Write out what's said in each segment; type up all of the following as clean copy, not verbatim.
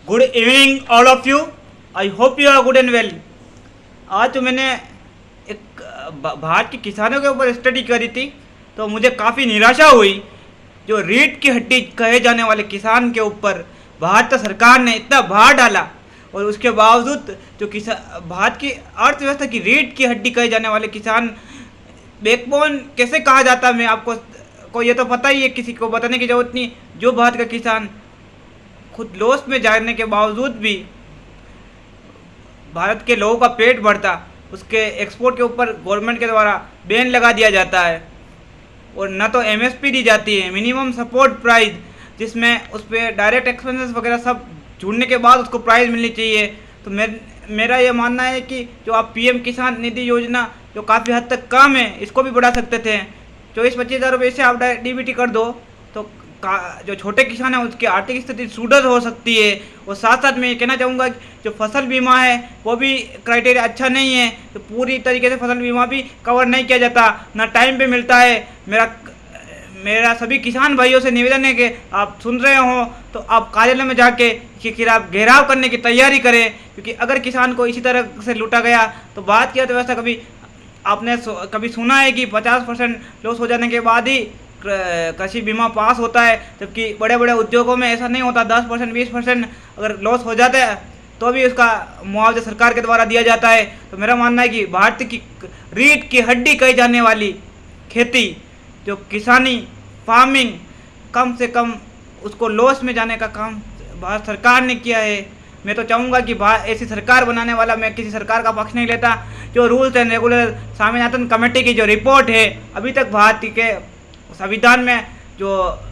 Good evening all of you. I hope you are good and well. आज तो मैंने एक भारत के किसानों के ऊपर स्टडी करी थी, तो मुझे काफ़ी निराशा हुई। जो रीढ़ की हड्डी कहे जाने वाले किसान के ऊपर भारत सरकार ने इतना भार डाला, और उसके बावजूद जो किसान भारत की अर्थव्यवस्था की रीढ़ की हड्डी कहे जाने वाले किसान, बैकबोन कैसे कहा जाता है, मैं आपको को ये तो पता ही है, किसी को बताने की जरूरत नहीं। जो भारत का किसान खुद लॉस में जाने के बावजूद भी भारत के लोगों का पेट भरता, उसके एक्सपोर्ट के ऊपर गवर्नमेंट के द्वारा बैन लगा दिया जाता है, और न तो एमएसपी दी जाती है, मिनिमम सपोर्ट प्राइस, जिसमें उस पर डायरेक्ट एक्सपेंसेस वगैरह सब जुड़ने के बाद उसको प्राइस मिलनी चाहिए। तो मेरा ये मानना है कि जो आप पीएम किसान निधि योजना जो काफ़ी हद तक कम है, इसको भी बढ़ा सकते थे। 24-25 हज़ार रुपये से आप डीबीटी कर दो, तो जो छोटे किसान हैं उसकी आर्थिक स्थिति सुदृढ़ हो सकती है। और साथ साथ मैं ये कहना चाहूँगा कि जो फसल बीमा है वो भी क्राइटेरिया अच्छा नहीं है, तो पूरी तरीके से फसल बीमा भी कवर नहीं किया जाता, ना टाइम पे मिलता है। मेरा सभी किसान भाइयों से निवेदन है कि आप सुन रहे हो तो आप कार्यालय में जाके इसके खिलाफ घेराव करने की तैयारी करें, क्योंकि अगर किसान को इसी तरह से लूटा गया तो भारत की अर्थव्यवस्था आपने कभी सुना है कि 50% लॉस हो जाने के बाद ही कृषि बीमा पास होता है, जबकि बड़े बड़े उद्योगों में ऐसा नहीं होता। 10% 20% अगर लॉस हो जाता है तो भी उसका मुआवजा सरकार के द्वारा दिया जाता है। तो मेरा मानना है कि भारत की रीढ़ की हड्डी कही जाने वाली खेती, जो किसानी फार्मिंग, कम से कम उसको लॉस में जाने का काम भारत सरकार ने किया है। मैं तो चाहूँगा कि ऐसी सरकार बनाने वाला, मैं किसी सरकार का पक्ष नहीं लेता। जो rules and regular Swaminathan committee की जो रिपोर्ट है, अभी तक भारत के संविधान में जो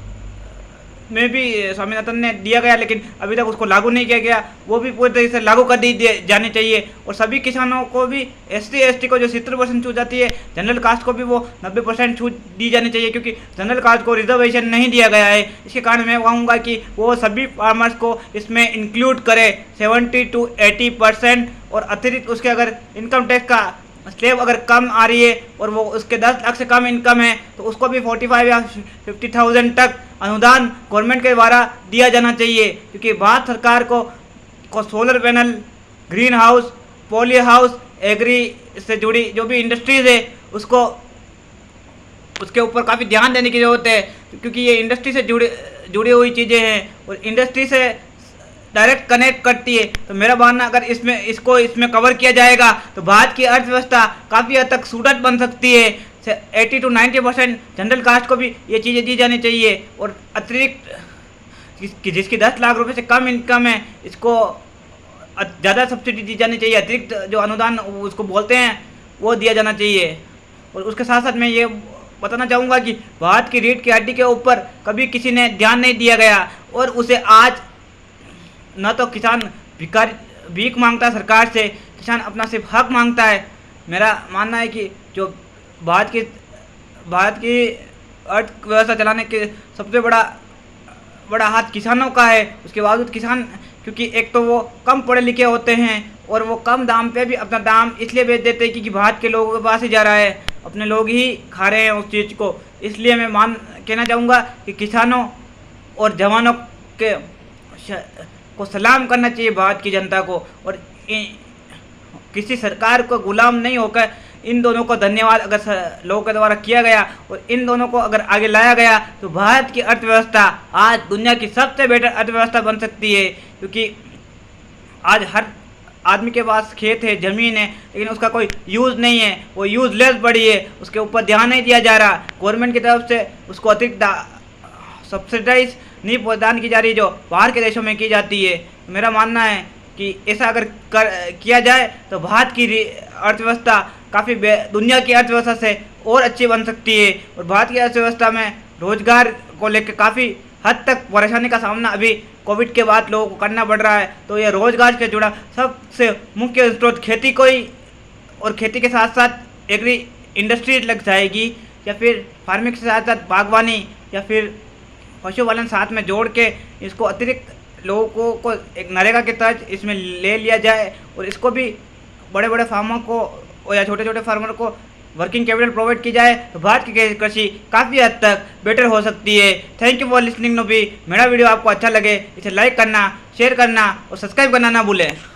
में भी स्वामीनाथन ने दिया गया, लेकिन अभी तक उसको लागू नहीं किया गया, वो भी पूरी तरीके से लागू कर दी जानी चाहिए। और सभी किसानों को भी SC/ST को जो 70% छूट जाती है, जनरल कास्ट को भी वो 90% छूट दी जानी चाहिए, क्योंकि जनरल कास्ट को रिजर्वेशन नहीं दिया गया है। इसके कारण मैं कहूँगा कि वो सभी फार्मर्स को इसमें इंक्लूड करे 70 to 80%। और अतिरिक्त उसके अगर इनकम टैक्स का स्लैब अगर कम आ रही है और वो उसके 10 लाख से कम इनकम है, तो उसको भी 45 या 50,000 तक अनुदान गवर्नमेंट के द्वारा दिया जाना चाहिए। क्योंकि भारत सरकार को solar panel, green house, poly house, agri से जुड़ी जो भी इंडस्ट्रीज़ है उसके ऊपर काफ़ी ध्यान देने की ज़रूरत है, क्योंकि ये इंडस्ट्री से जुड़ी हुई चीज़ें हैं और इंडस्ट्री से डायरेक्ट कनेक्ट करती है। तो मेरा मानना, अगर इसमें कवर किया जाएगा तो भारत की अर्थव्यवस्था काफ़ी हद तक सुदृढ़ बन सकती है। 80 to 90% जनरल कास्ट को भी ये चीज़ें दी जानी चाहिए, और अतिरिक्त जिसकी 10 लाख रुपए से कम इनकम है, इसको ज़्यादा सब्सिडी दी जानी चाहिए। अतिरिक्त जो अनुदान उसको बोलते हैं वो दिया जाना चाहिए। और उसके साथ साथ मैं ये बताना चाहूँगा कि भारत की रीढ़ की हड्डी के ऊपर कभी किसी ने ध्यान नहीं दिया गया, और उसे आज न तो किसान भीख मांगता है सरकार से, किसान अपना सिर्फ हक मांगता है। मेरा मानना है कि जो भारत की अर्थव्यवस्था चलाने के सबसे बड़ा हाथ किसानों का है। उसके बावजूद किसान, क्योंकि एक तो वो कम पढ़े लिखे होते हैं और वो कम दाम पे भी अपना दाम इसलिए बेच देते हैं क्योंकि भारत के लोगों के पास ही जा रहा है, अपने लोग ही खा रहे हैं उस चीज़ को। इसलिए मैं कहना चाहूँगा कि किसानों और जवानों को सलाम करना चाहिए भारत की जनता को, और किसी सरकार को गुलाम नहीं होकर इन दोनों को धन्यवाद अगर लोगों के द्वारा किया गया और इन दोनों को अगर आगे लाया गया, तो भारत की अर्थव्यवस्था आज दुनिया की सबसे बेहतर अर्थव्यवस्था बन सकती है। क्योंकि आज हर आदमी के पास खेत है, ज़मीन है, लेकिन उसका कोई यूज़ नहीं है, वो यूज़लेस पड़ी है, उसके ऊपर ध्यान नहीं दिया जा रहा। गवर्नमेंट की तरफ से उसको अतिरिक्त सब्सिडाइज नहीं प्रदान की जा रही जो बाहर के देशों में की जाती है। मेरा मानना है कि ऐसा अगर किया जाए तो भारत की अर्थव्यवस्था काफ़ी दुनिया की अर्थव्यवस्था से और अच्छी बन सकती है। और भारत की अर्थव्यवस्था में रोजगार को लेकर काफ़ी हद तक परेशानी का सामना अभी कोविड के बाद लोगों को करना पड़ रहा है। तो ये रोजगार से जुड़ा सबसे मुख्य स्रोत खेती को ही, और खेती के साथ साथ एग्री इंडस्ट्री लग जाएगी, या फिर फार्मिंग के साथ साथ बागवानी या फिर पशुपालन साथ में जोड़ के इसको अतिरिक्त लोगों को एक नरेगा के तहत इसमें ले लिया जाए, और इसको भी बड़े बड़े फार्मर को या छोटे छोटे फार्मर को वर्किंग कैपिटल प्रोवाइड की जाए, तो भारत की कृषि काफ़ी हद तक बेटर हो सकती है। थैंक यू फॉर लिसनिंग नो बी। मेरा वीडियो आपको अच्छा लगे इसे लाइक करना, शेयर करना और सब्सक्राइब करना ना भूलें।